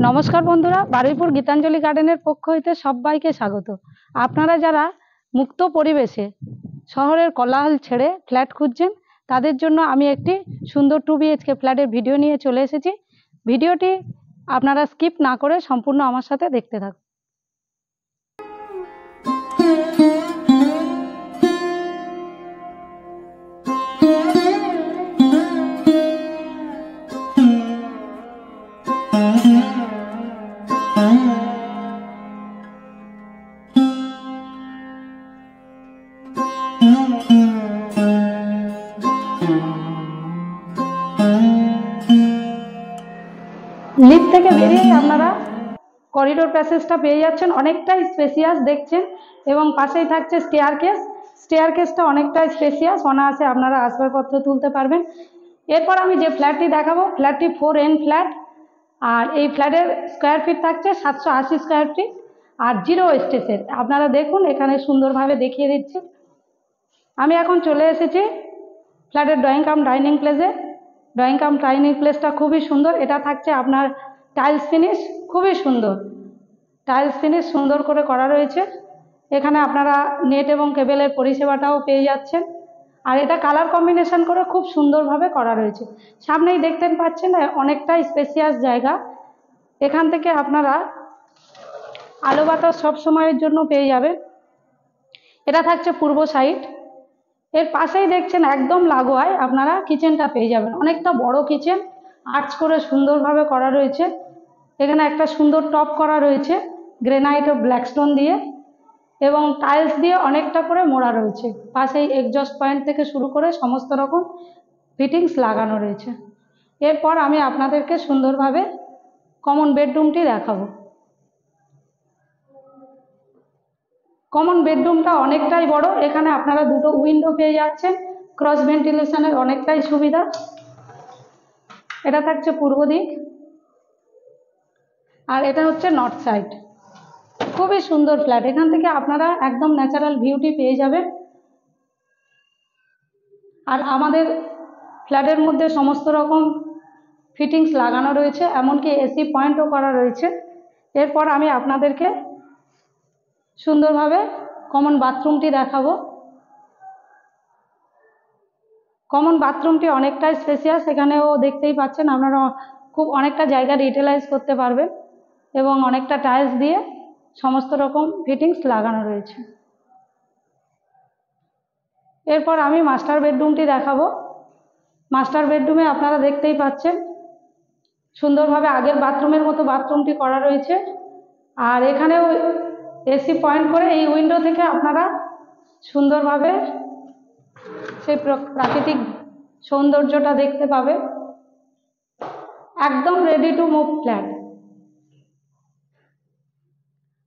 নমস্কার বন্ধুরা, বারুইপুর গীতাঞ্জলি গার্ডেনের পক্ষ হইতে সবাইকে স্বাগত। আপনারা যারা মুক্ত পরিবেশে শহরের কোলাহল ছেড়ে ফ্ল্যাট খুঁজছেন তাদের জন্য আমি একটি সুন্দর 2 BHK ফ্ল্যাটের ভিডিও নিয়ে চলে এসেছি। ভিডিওটি আপনারা স্কিপ না করে সম্পূর্ণ আমার সাথে দেখতে থাকুন। লিফট থেকে বেরিয়ে আপনারা করিডোর প্যাসেজটা পেয়ে যাচ্ছেন, অনেকটাই স্পেসিয়াস দেখছেন এবং পাশেই থাকছে স্টেয়ারকেসটা অনেকটাই স্পেসিয়াস, অনায়াসে আপনারা আসবাবপত্র তুলতে পারবেন। এরপর আমি যে ফ্ল্যাটটি দেখাবো, ফ্ল্যাটটি 4N ফ্ল্যাট, আর এই ফ্ল্যাটের স্কোয়ার ফিট থাকছে 780 স্কোয়ার ফিট আর 0 স্টেজের। আপনারা দেখুন, এখানে সুন্দরভাবে দেখিয়ে দিচ্ছি। আমি এখন চলে এসেছি ফ্ল্যাটের ড্রয়িং কাম ডাইনিং প্লেসে। ড্রয়িং কাম ডাইনিং প্লেসটা খুবই সুন্দর। এটা থাকছে আপনার টাইলস ফিনিশ, খুবই সুন্দর টাইলস ফিনিশ সুন্দর করে করা রয়েছে। এখানে আপনারা নেট এবং কেবেলের পরিষেবাটাও পেয়ে যাচ্ছেন, আর এটা কালার কম্বিনেশন করে খুব সুন্দরভাবে করা রয়েছে। সামনেই দেখতে পাচ্ছেন অনেকটাই স্পেসিয়াস জায়গা। এখান থেকে আপনারা আলো বাতাস সবসময়ের জন্য পেয়ে যাবেন। এটা থাকছে পূর্ব সাইড। এর পাশেই দেখছেন একদম লাগোয়ায় আপনারা কিচেনটা পেয়ে যাবেন। অনেকটা বড় কিচেন, আর্চ করে সুন্দরভাবে করা রয়েছে। এখানে একটা সুন্দর টপ করা রয়েছে গ্রেনাইট ও ব্ল্যাকস্টোন দিয়ে, এবং টাইলস দিয়ে অনেকটা করে মোড়া রয়েছে। পাশেই এক্সজস্ট পয়েন্ট থেকে শুরু করে সমস্ত রকম ফিটিংস লাগানো রয়েছে। এরপর আমি আপনাদেরকে সুন্দরভাবে কমন বেডরুমটি দেখাবো। কমন বেডরুমটা অনেকটাই বড়। এখানে আপনারা দুটো উইন্ডো পেয়ে যাচ্ছেন, ক্রস ভেন্টিলেশনের অনেকটাই সুবিধা। এটা থাকছে পূর্ব দিক, আর এটা হচ্ছে নর্থ সাইড। খুবই সুন্দর ফ্ল্যাট। এখান থেকে আপনারা একদম ন্যাচারাল ভিউটি পেয়ে যাবেন। আর আমাদের ফ্ল্যাটের মধ্যে সমস্ত রকম ফিটিংস লাগানো রয়েছে, এমনকি এসি পয়েন্টও করা রয়েছে। এরপর আমি আপনাদেরকে সুন্দরভাবে কমন বাথরুমটি দেখাবো। কমন বাথরুমটি অনেকটাই স্পেসিয়াস। এখানেও দেখতেই পাচ্ছেন আপনারা খুব অনেকটা জায়গা ইউটিলাইজ করতে পারবেন, এবং অনেকটা টাইলস দিয়ে সমস্ত রকম ফিটিংস লাগানো রয়েছে। এরপর আমি মাস্টার বেডরুমটি দেখাবো। মাস্টার বেডরুমে আপনারা দেখতেই পাচ্ছেন সুন্দরভাবে আগের বাথরুমের মতো বাথরুমটি করা রয়েছে, আর এখানেও এসি পয়েন্ট করে এই উইন্ডো থেকে আপনারা সুন্দরভাবে সেই প্রাকৃতিক সৌন্দর্যটা দেখতে পাবে। একদম রেডি টু মুভ ফ্ল্যাট।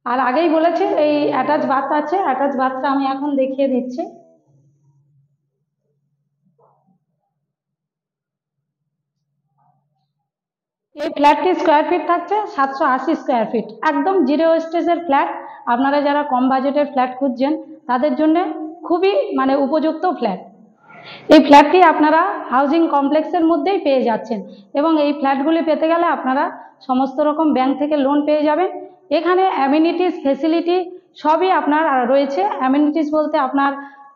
আর আগেই বলেছি এই অ্যাটাচ বাথ আছে, অ্যাটাচ বাথটা আমি এখন দেখিয়ে দিচ্ছি। এই ফ্ল্যাটটি স্কোয়ার ফিট থাকছে 780 স্কোয়ার ফিট, একদম 0 স্টেজের ফ্ল্যাট। আপনারা যারা কম বাজেটের ফ্ল্যাট খুঁজছেন তাদের জন্য খুবই উপযুক্ত ফ্ল্যাট। এই ফ্ল্যাটটি আপনারা হাউজিং কমপ্লেক্সের মধ্যেই পেয়ে যাচ্ছেন, এবং এই ফ্ল্যাটগুলি পেতে গেলে আপনারা সমস্ত রকম ব্যাংক থেকে লোন পেয়ে যাবেন। এখানে অ্যামিনিটিস ফেসিলিটি সবই আপনার রয়েছে। অ্যামিনিটিস বলতে আপনার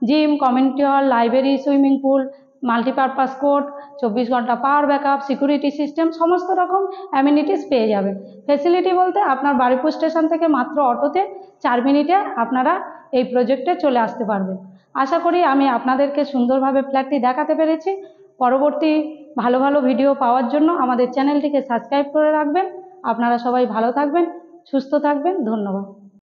gym, community hall, library, swimming pool, multipurpose court, 24 ঘন্টা পাওয়ার ব্যাকআপ, সিকিউরিটি সিস্টেম, সমস্ত রকম অ্যামিনিটিস পেয়ে যাবেন। ফেসিলিটি বলতে আপনার বারুইপুর স্টেশন থেকে মাত্র অটোতে 4 মিনিটে আপনারা এই প্রজেক্টে চলে আসতে পারবেন। আশা করি আমি আপনাদেরকে সুন্দরভাবে ফ্ল্যাটটি দেখাতে পেরেছি। পরবর্তী ভালো ভালো ভিডিও পাওয়ার জন্য আমাদের চ্যানেলটিকে সাবস্ক্রাইব করে রাখবেন। আপনারা সবাই ভালো থাকবেন, সুস্থ থাকবেন। ধন্যবাদ।